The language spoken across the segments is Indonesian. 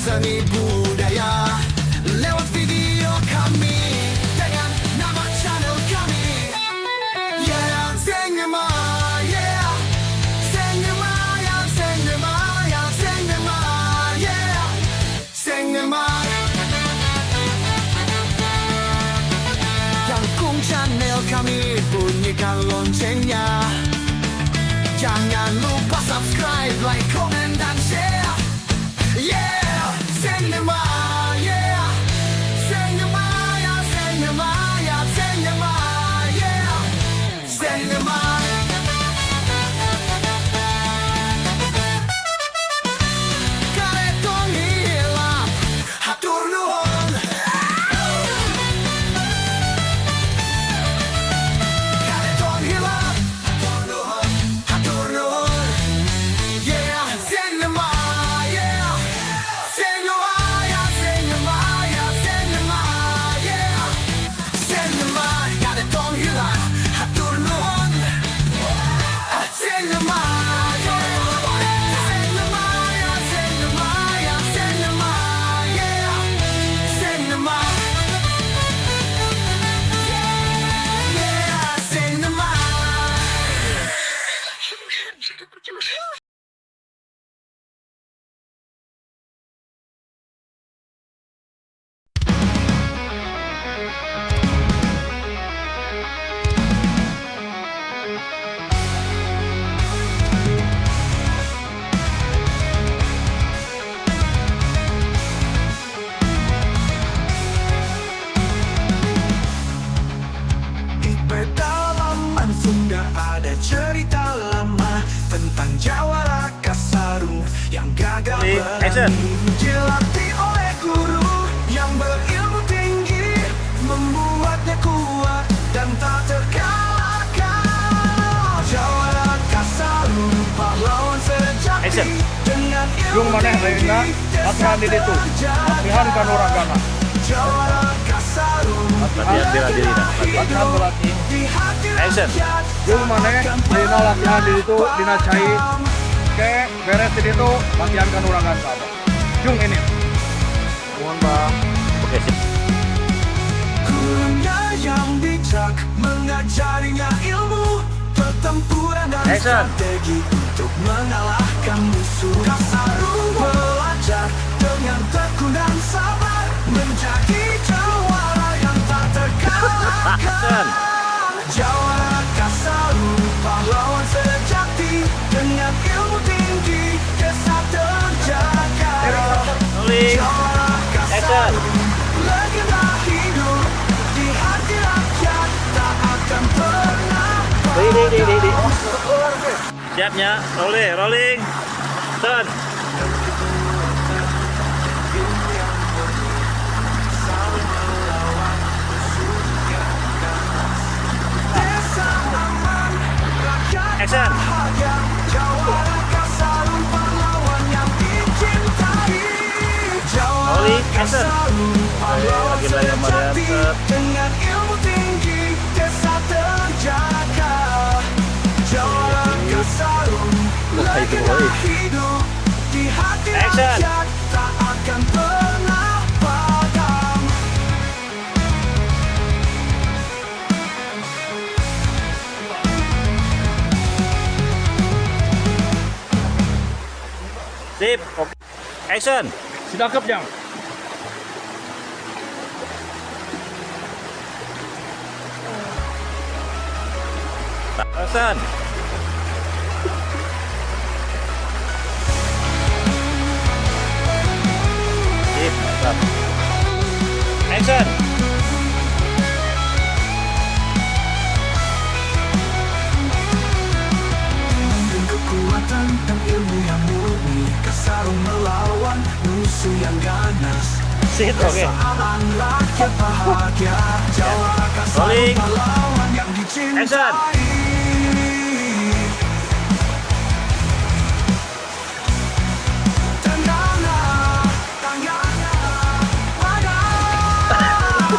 seni budaya lewat video kami dengan nama channel kami. Yeah, Sengema, yeah, Sengema, yeah, Sengema, yeah, Sengema, yeah, Sengema. Dukung channel kami, bunyikan loncengnya. Jangan lupa subscribe, like, komen, dan share. Yeah, Sengema, yeah, Sengema, yeah, Sengema, yeah, Sengema, yeah, Sengema. Karetong hilap, hatur nuhun. Karetong hilap, hatur nuhun. Yeah, Sengema, yeah, Sengema, yeah, Sengema, yeah, Sengema, yeah, Sengema. Karetong hilap, hatur nuhun. Sengema, yeah, Sengema, yeah, Sengema, yeah, Sengema, yeah, Sengema. Yeah, Sengema. Di pedalaman Sunda ada cerita lama tentang Jawara Kasarung yang gagal berani dilatih oleh guru yang berilmu tinggi, membuatnya kuat dan tak terkalahkan. Jawara Kasarung pahlawan sejati dengan Yung ilmu maneh lainna latihan di ditu. Latihan kanuragana. Jawara Kasarung Latihan bela diri dah. Latihan berlatih. Action. Yung maneh lainna latihan di ditu dina cai. Oke, beres di ditu latihan kanuragana apa? Yung ini. Mohon bang. Oke, sip. Gurunya yang bijak mengajarinya ilmu pertempuran dan Action. strategi untuk mengalahkan musuh. Kasarung belajar dengan tekun dan sabar menjadi jawara yang tak terkalahkan. Jawara Kasarung pahlawan sejati dengan ilmu tinggi desa terjaga. Rolling. Jawara Action. Kasarung legenda hidup di hati rakyat tak akan pernah. Di. Siapnya, rolling. Turn. Desa aman, rakyat Action. bahagia. Jawara Kasarung pahlawan yang dicintai. Jawara Rolling, action. Kasarung pahlawan Lagi lagi kemarin, sejati set. dengan ilmu tinggi desa terjaga. Jawara Kasarung legenda hidup di hati Action. rakyat tak akan pernah padam. Sip. Oke. Action. Sidakep jang. Action. Sip. Mantap. Action. Dengan kekuatan dan ilmu yang murni, Kasarung melawan musuh yang ganas. Sit. Oke. Desa aman, rakyat bahagia. Jawara Kasarung Rolling. pahlawan yang dicintai. Action. Tendana, tanggana, padam.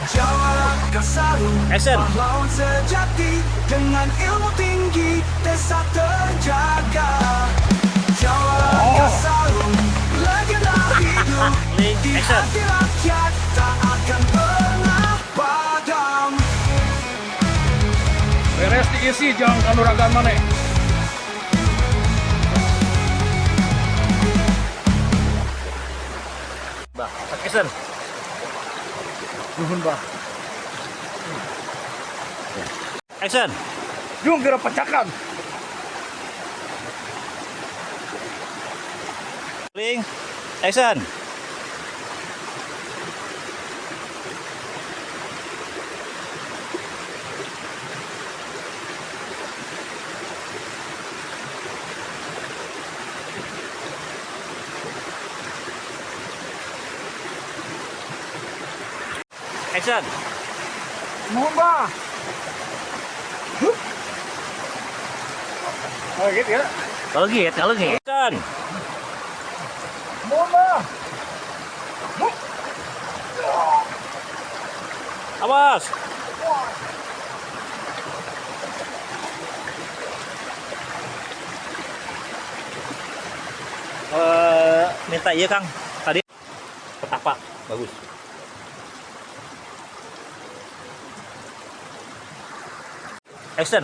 Jawara Kasarung Action. pahlawan sejati dengan ilmu tinggi desa terjaga. Jawara Kasarung Action. hati rakyat tak akan pernah padam. Beres diisi jang kanuragan mana? Bah, action. Nuhun bah. Action. Jung kira pecakan. Rolling. Action. Action. Nuhun bah. Oh gitu ya. Kalau gitu. Action. Nuhun bah. Awas. Minta iya Kang. Tadi petapa bagus. Action.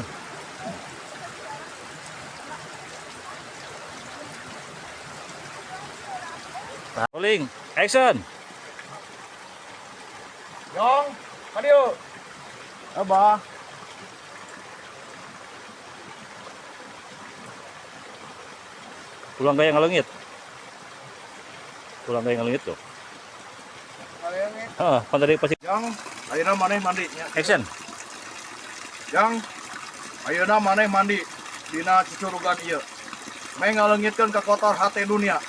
Rolling. Action. Yong, Madio. Abah. Pulang gaya ngalengit. Pulang gaya ngalengit tuh. Kan tadi pasti Yang ayeuna maneh mandi nya. action. Yang ayeuna maneh mandi dina cucurugan ieu. Meh ngaleungitkeun ka kotor hate dunia.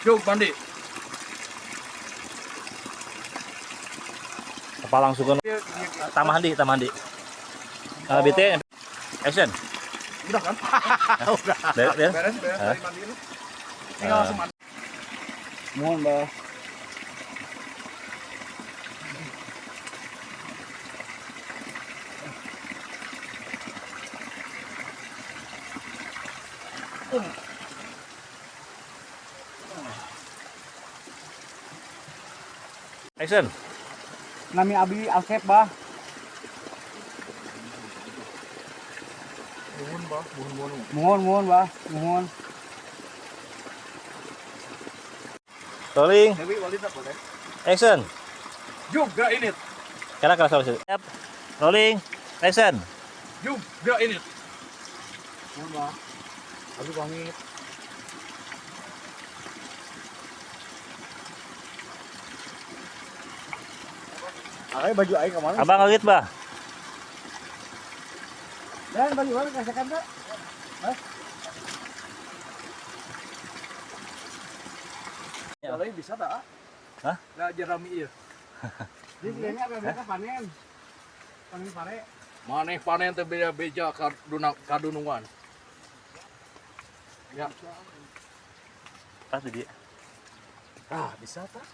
Yuk mandi. Apa langsung kan tamah handi. BT action. Udah kan? Udah. Beres dari mandi lu. Tinggal langsung mandi. Mohon, Mbah. Action. Nami Abi Asep bah. Mohon, Mbah. Mohon bah, mohon. Rolling. Dewi Walid tak boleh. Action. Juga ini. Kira siap. Rolling. Action. Juga ini. Mohon bah. Abi pamit. Ayo baju aing kemana? Abang ngagit bah. Dan baju aing kasakan tak? Kalau bisa tak? Hah? Nggak jerami ieu. Di sini apa mereka panen? Panen pare. Maneh panen teh beja kadunungan. Ya. Pas dia. Ah, bisa tak?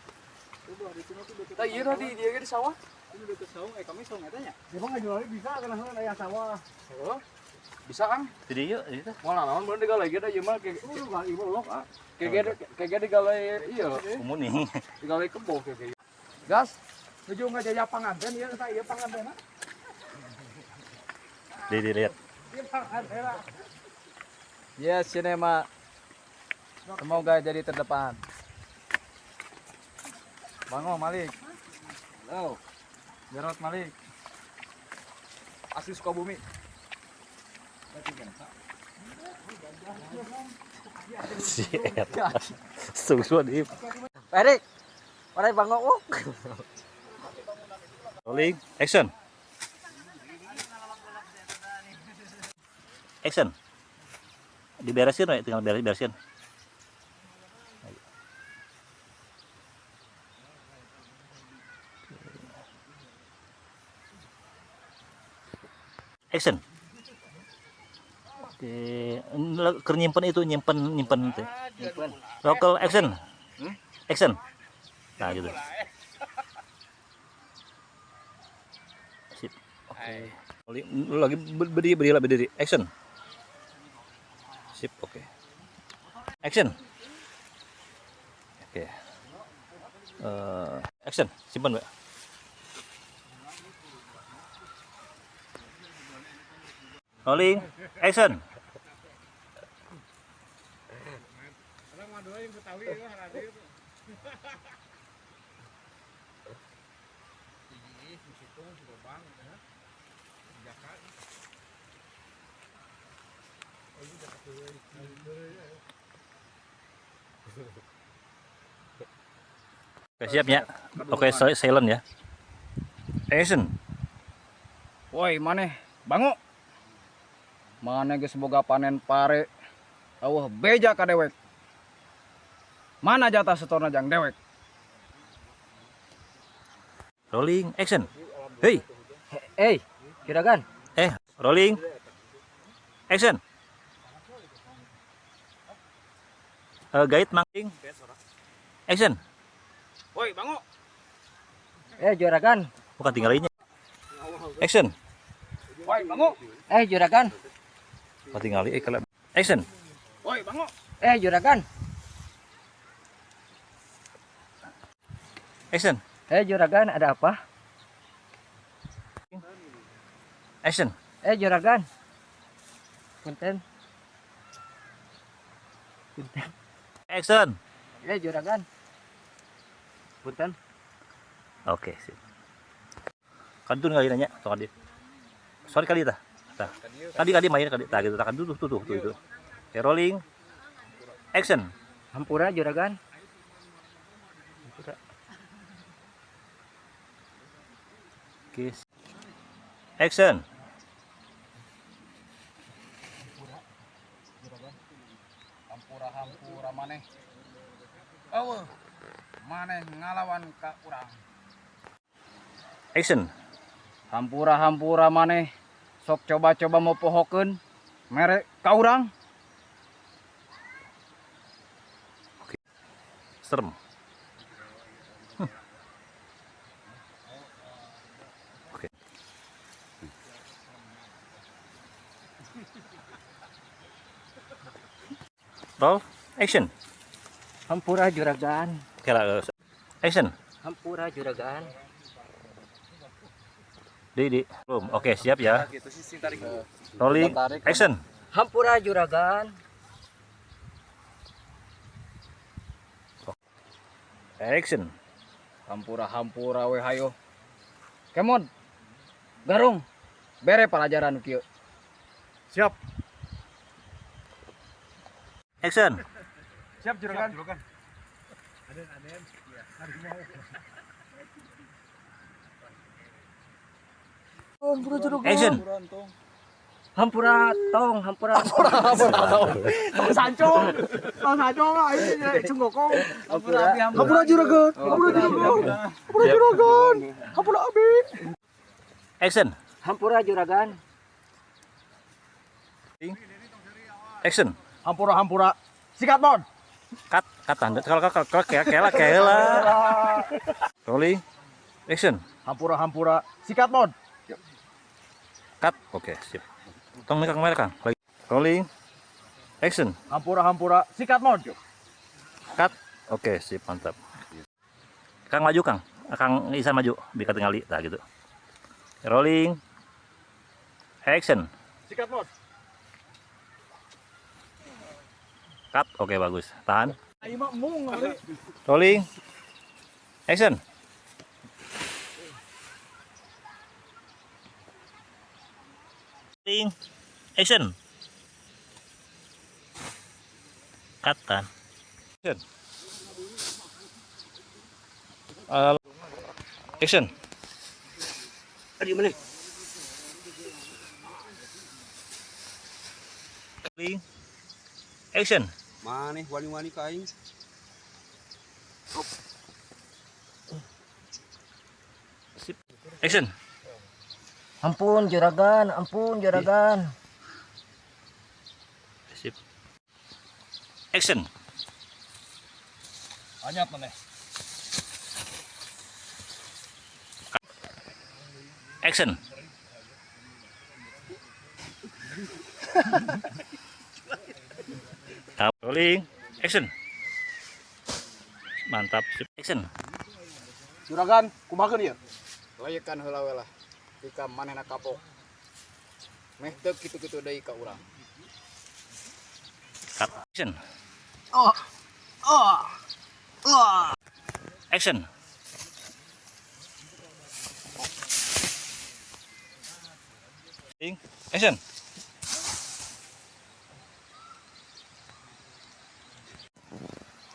Tak iya tadi dia di sawah. Ini udah kesaung, kami saung etanya. Dia mah ngajualnya bisa karena aya sawah. Oh. Bisa kan? Jadi yuk itu. Mau naon bener digalai kita ieu mah kayak Udah ibu lok ah. kayak digalai iya, Kumun nih. digalai kebo kayak. Gas. Tujuh ngajaya panganten ieu tah ieu pangantena. Dilihat. Ieu pangantena. Yes, Cinema. Semoga jadi terdepan. Bango Malik. Halo. Jarot Malik. Asli Sukabumi. Siap. Sungguh nih. Erik. Orang bango. Rolling. Action. Action. Diberesin ya, tinggal beresin. Action. Oke, keur nyimpen itu, nyimpen itu. Local action. Action. Nah, gitu. Sip. Oke. Lagi berdiri. Action. Sip, oke. Action. Oke. Action, simpan Mbak. Rolling, action. Oke, siap ya. Oke, silent ya. Action. Woi, maneh bango. Maneh geus boga panen pare. Eueuh beja ka dewek. Mana jatah setorna jang dewek? Rolling, action. Hey, Juragan. rolling. Action. Guide mancing. Action. Woi, bango. Juragan. Bukan tinggalinnya. Action. Woi, bango. Juragan. Bukan tinggalin. Kalau action. Woi, bango. Juragan. Action. Juragan, ada apa? Action. Juragan. Punten. Action. Juragan. Punten. Oke, sip. Kan tuh nggak nanya, soal dia. Sorry kali tah. Kadi main kadi tah gitu. Takan tuh itu. Oke, rolling. Action. Hampura Juragan. Oke. Action. Hampura maneh. Eueuh. Maneh ngalawan ka urang. Action. Hampura maneh. Sok coba-coba mau pohokeun mere ka urang. Serem. Oke. Roll. Action. Hampura Juragan. Oke lah. Action. Hampura Juragan. Di. Belum. Oke, siap ya. Rolling. Action. Hampura Juragan. Action. Hampura we hayo. Kemon. Garung. Bere pelajaran kieu. Siap. Action. Siap Juragan. Action. Hampura tong. Hampura mah ini Sunggokong. Hampura Juragan. Hampura abi. Action. Hampura Juragan. Action. Hampura. Sikat mon. Cut tanda. Kalau kela. Rolling. Action. Hampura. Sikat mon. Cut. Oke, sip. Tong nih Kang Mer Kang. Lagi. Rolling. Action. Hampura. Sikat mon. Cut. Oke, sip, mantap. Kang maju Kang. Kang Isan maju, biar ketinggali nah gitu. Rolling. Action. Sikat mon. Cut. Oke, bagus. Tahan. Ayo mah mung kali. Rolling. Action. Rolling. Action. Cut. Tahan. Action. Action. Adi mana? Rolling. Action. Maneh wani-wani ka aing. Sip. Action. Ampun Juragan. Sip. Action. Anyat maneh. Action. Rolling. Action. Mantap. Action. Juragan, kumaha ieu? Layekan heula we lah. Jika manehna kapok. Meh teu kitu-kitu deui ka urang. Cut. Action. Action. Action.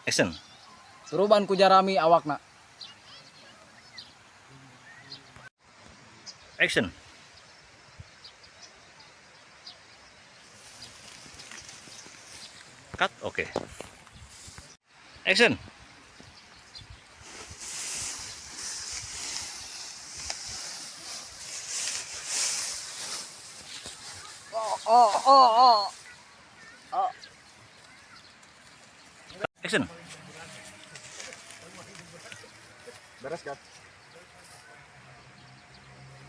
Action. Suruban ku Jarami awakna. Action. Cut. Oke. Action. Action. Beres kan?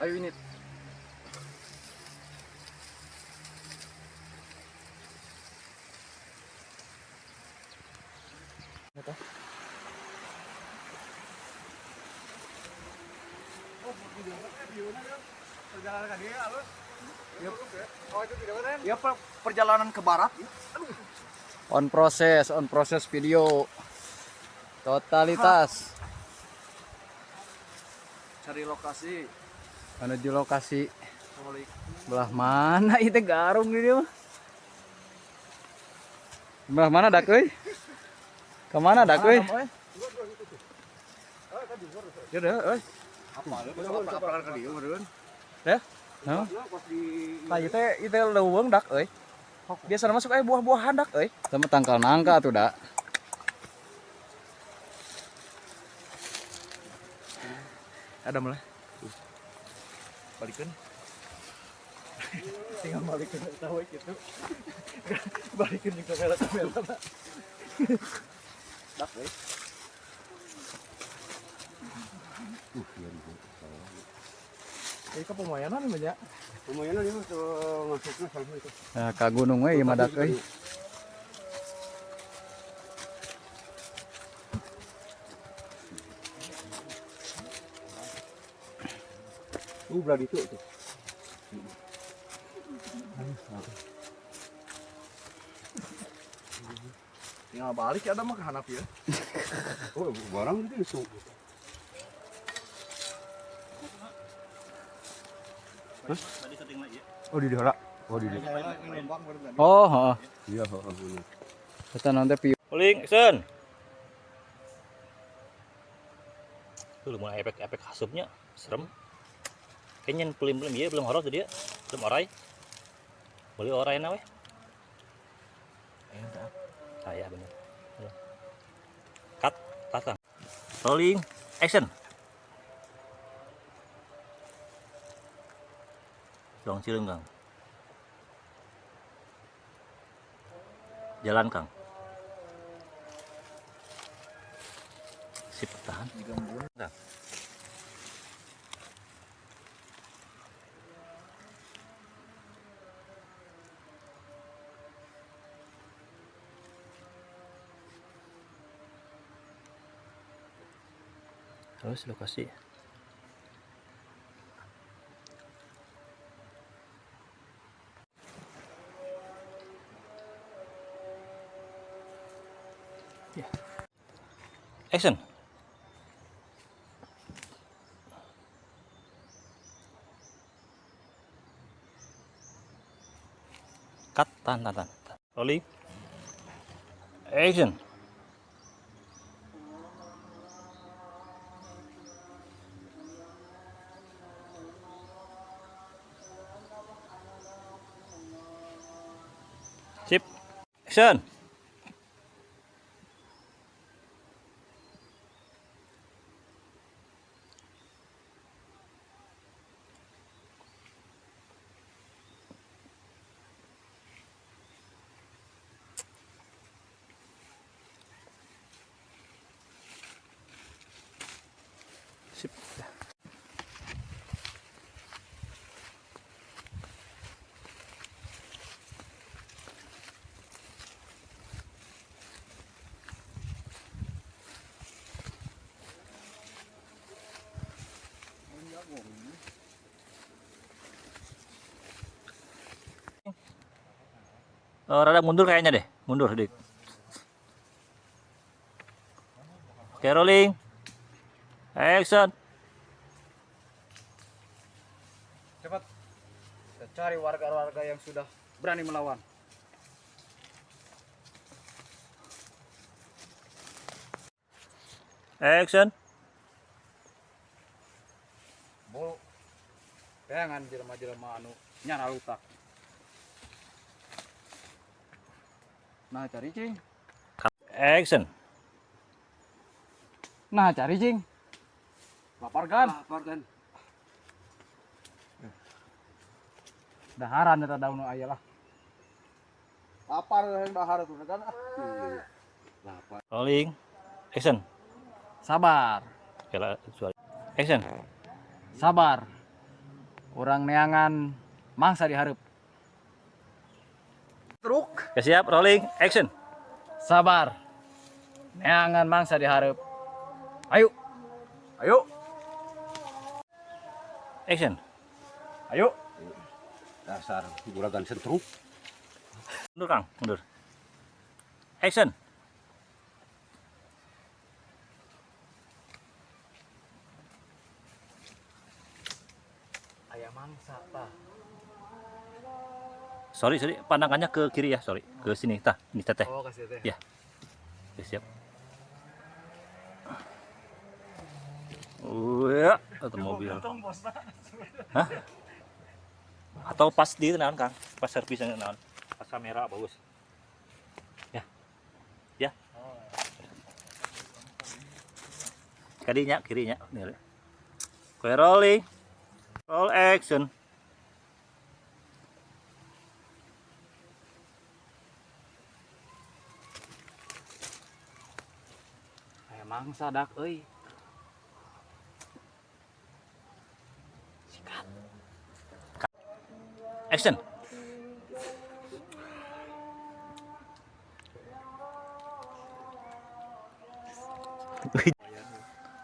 Ayo ini. Ya perjalanan ke barat. On proses video. Totalitas. Cari lokasi. Menuju lokasi. Belah mana itu garung ini mah? Belah mana dak euy? Kemana dak euy? Ya udah, euy. Apa ka dieu meureun? Teh? Hah? Nah, itu leuweung dak euy. Biasa masuk buah-buahan dak euy. Sama tangkal nangka tuh dak. Ada mulai. Balikin. Tinggal balikin tahu gitu. Balikin juga kamera. Dak euy. Ini ke pemayanan namanya. Pemayanan itu masuknya sama itu. Nah, ka gunung we ieu mah dak euy. Belah itu tuh. Tinggal balik ya ada mah ke Hanafi ya. Oh, barang itu isu. Oh di diora. Oh, di Oh, heeh. Iya, bener. Kita nanti Rolling. Action. Tuh mulai efek-efek hasupnya serem. Kayaknya belum ya belum horor tuh dia. Belum orai. Boleh orai na we. Ah ya benar. Cut, pasang. Rolling, action. Dong cileng Kang. Jalan Kang. Sip tahan. Kang. Terus lokasi ya. Action. Cut, tahan. Rolling. Action. Sip. Action. Sip. Rada mundur kayaknya deh, mundur dik. Oke, rolling. Action. Cepat. Kita cari warga-warga yang sudah berani melawan. Action. Bolu. Jangan jelema-jelema anu nyana lutak. Nah, cari cing. Action. Nah, cari cing. Lapar kan? Lapar kan? Daharan eta daun aya lah. Lapar yang dahar tuh kan. Rolling. Action. Sabar. Oke, action. Sabar. Orang neangan mangsa diharap. Oke, siap, rolling. Action. Sabar. Neangan mangsa diharap. Ayo. Ayo. Action. Ayo. Dasar juragan sentruk. Mundur, Kang, mundur. Action. Ayah mangsa tah. Sorry, pandangannya ke kiri ya, sorry. Ke sini, tah, ini teteh. Oh, kasih teh. Ya. Oke, siap. Ya, atau mobil. Hah? Atau pas di naon, Kang? Pas servisnya naon? Pas kamera bagus. Ya. Ya. Kirinya. Nih. Oke, rolling. Roll action. Ayah mangsa dak euy. Action.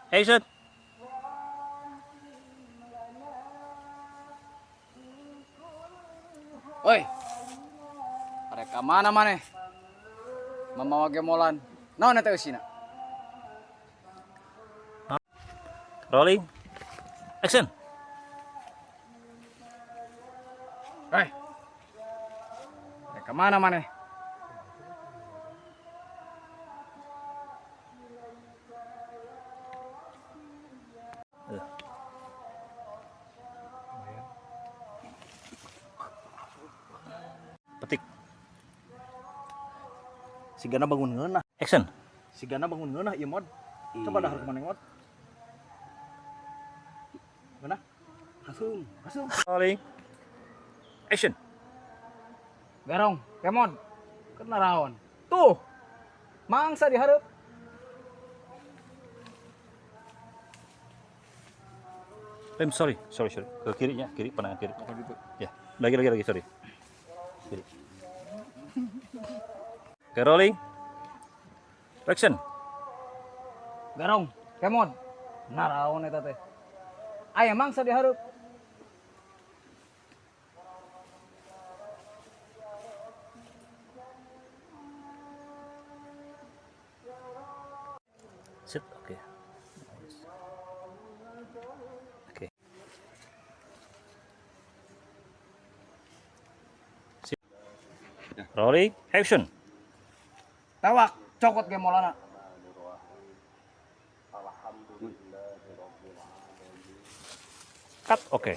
Action. Oi. Mereka mana maneh? Mamawa gemolan. Naon eta eusina? Rolling. Action. Hei. Mereka mana maneh? Petik. Sigana bangun ngeunah. Action. Sigana bangun ngeunah ieu mod. Coba dahar ke maneh mod. Mana? Hasum. Rolling. Action. Garong, kemon. Kena raon. Tuh. Mangsa diharap. Sorry. Ke kirinya, pandangan kiri. Ya, lagi, sorry. Kiri. Oke, rolling. Action. Garong, kemon. Naraon eta teh. Aya mangsa diharap. Sit, oke. Oke. Sip. Rolling, action. Tawak, cokot gemolana. Cut, oke.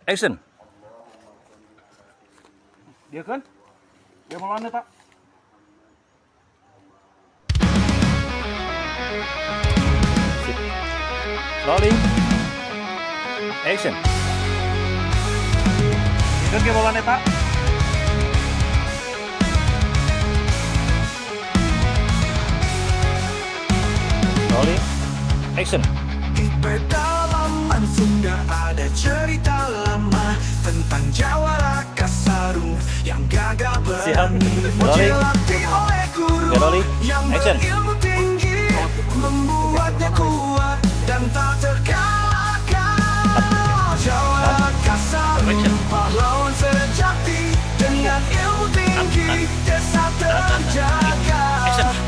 Action. Dia kan? Gemolana tak? Sip. Rolling, action. Dia gemolana tak? Rolling, action. Di pedalaman Sunda ada cerita lama tentang Jawara Kasarung yang gagah Siap. berani Rolling. dilatih oleh guru Oke, rolling. yang Action. berilmu tinggi membuatnya kuat dan tak terkalahkan. Jawara Kasarung Action. pahlawan sejati dengan ilmu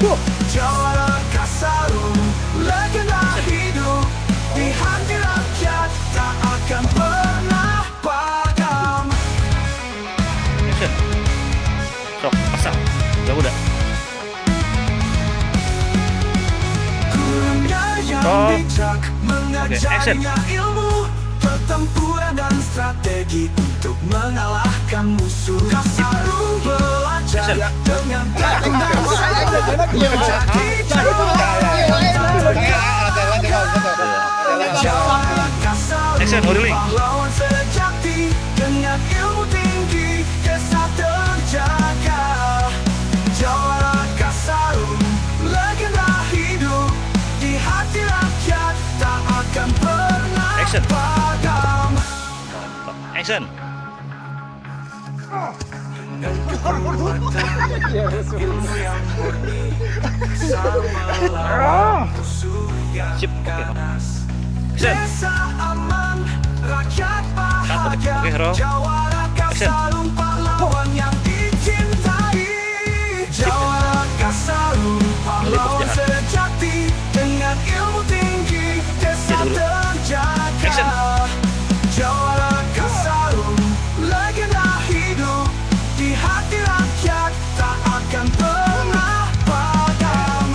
Jawara Kasarung, legenda hidup di hati rakyat, tak akan pernah padam. Action. Sok, pasang. Udah udah. Gurunya yang Stop. bijak action. mengajarinya ilmu, pertempuran dan strategi untuk mengalahkan musuh. Kasarung belajar Action. dengan tekun dan sabar menjadi Jawara Kasarung, Action, Hodeling. pahlawan sejati dengan ilmu tinggi, desa terjaga. Jawara Kasarung, legenda hidup di hati rakyat, tak akan pernah Action. padam. Action. Ilmu yang murni, sama lawan musuh yang Sip, oke. ganas. Action. Desa aman, rakyat bahagia. Oke, hero. Jawara Kasarung, pahlawan yang dicintai. Jawara Kasarung, pahlawan jahat. sejati dengan ilmu tinggi, desa Action. terjaga. Jawara Kasarung, legenda hidup di hati rakyat, tak akan pernah padam.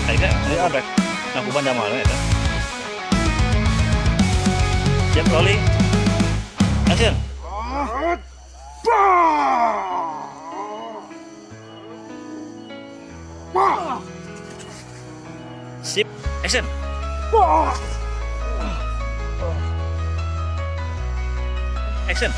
Kayaknya ini komplek. Nah, kuban jamal ya. Siap, rolling. Action. Sip, action. Action.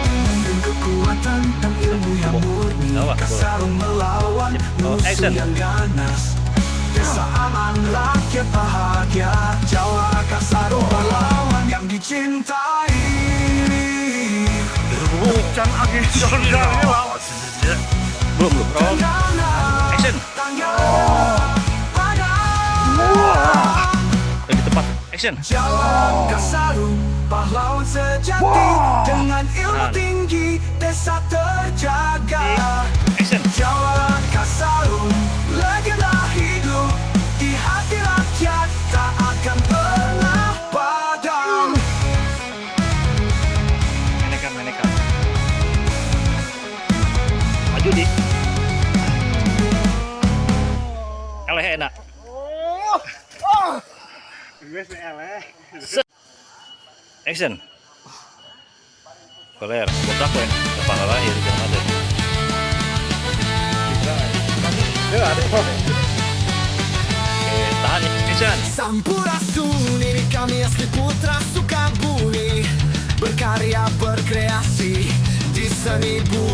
Dengan kekuatan dan ilmu yang murni, Awak, Kasarung melawan Oh, musuh action. yang ganas. Desa aman, rakyat bahagia. Jawara Kasarung, pahlawan yang dicintai. Belum. Roll. Action. Lebih tepat. Action. Jawara Kasarung, pahlawan sejati dengan ilmu tinggi, desa terjaga. Action. Jawara Kasarung, legenda hidup di hati rakyat, tak akan pernah padam. Menekan. Maju di. Eleh enak. Action. Koler, botak ya. Kepala lahir jangan ada. Oke, tahan ya. Action. Sampurasun, ini kami asli putra Sukabumi, berkarya berkreasi di seni budaya.